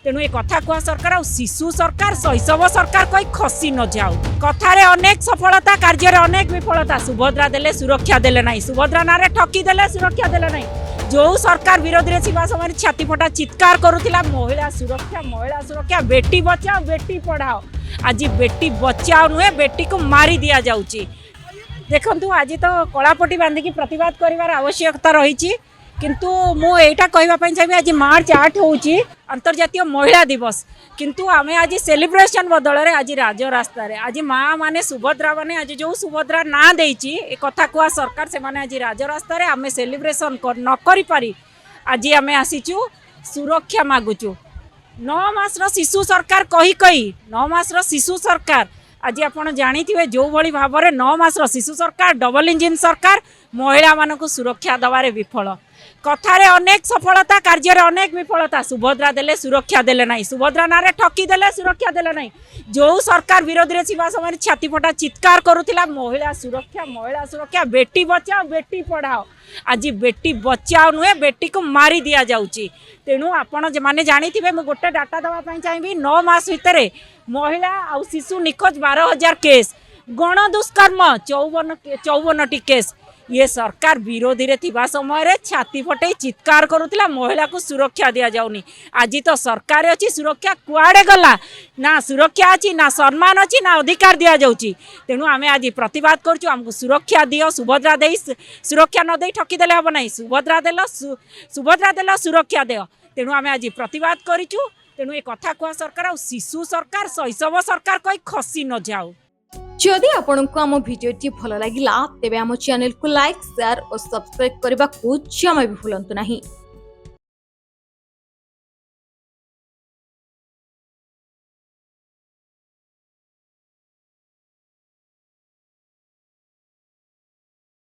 तेणु ये कथा कह सरकार आ शिशु सरकार शैशव सरकार कोई खसी न जाऊ कथारे अनेक सफलता कार्य अनेक विफलता सुभद्रा देले सुरक्षा देले नहीं सुभद्रा नारे ठकी देले सुरक्षा देले नहीं जो सरकार विरोधी रे छिबा समय छाती फटा चित्कार करुथिला महिला सुरक्षा बेटी बचाओ बेटी पढ़ाओ आज बेटी बचाओ नुहे बेटी को मारी दिया जाउची देखंतु आज तो कलापटी बांधिकी प्रतिवाद करिवार आवश्यकता रही किंतु मु एटा कहबा पई चाहिए आज मार्च 8 होउची अंतर्जातीय महिला दिवस किंतु आमे आज सेलिब्रेशन बदल रे आज राजरास्ता रे आज माँ माने सुभद्रा माने आज जो सुभद्रा ना देइची ए कथा कुआ सरकार से माने आज राजरास्ता रे आमे सेलिब्रेशन न करि पारी आज आमे आसीचु सुरक्षा मागुचु 9 मास रो शिशु सरकार कही 9 मास रो शिशु सरकार आज आपण जानिथिबे जो भली भाव में 9 मास रो शिशु सरकार डबल इंजिन सरकार महिला मानकु सुरक्षा दबारे विफल कथारे अनेक सफलता कार्य अनेक विफलता सुभद्रा देले सुरक्षा देले नहीं सुभद्रा नारे ठकी देले सुरक्षा देले नहीं जो सरकार विरोधी रे छिबा समय छाती फटा चित्कार करुथिला महिला सुरक्षा बेटी बचाओ बेटी पढ़ाओ आज बेटी बचाओ नुहे बेटी को मारी दिया जाउची तेणु आपण माने जानिथिबे मु गोटे डाटा दवा पई चाहिबी 9 मास भितर महिला आ शिशु निखोज 12,000 केस गण दुष्कर्म 54 केस ये सरकार विरोधी रे थिबा समय रे छाती फटे चित्कार करुथिला महिला को सुरक्षा दिया जाउनी आज तो सरकार अछि सुरक्षा कुआडे गला ना सुरक्षा अछि ना सम्मान अछि ना अधिकार दिया जाउची तेणु आमे आज प्रतिवाद करछु हमको सुरक्षा दियो सुभद्रा देई सुरक्षा न देई ठकी देले हबो नाही सुभद्रा देला सुरक्षा दियो तेणु आमे आज प्रतिवाद करिछु तेणु ए कथा कुआ सरकार आ शिशु सरकार शैशव सरकार कोई खसी न जाऊ जदि आपंक आम भिडी भल लगा तेब आम चैनल को लाइक शेयर और सब्सक्राइब करने को जमा भी भूलु नहीं।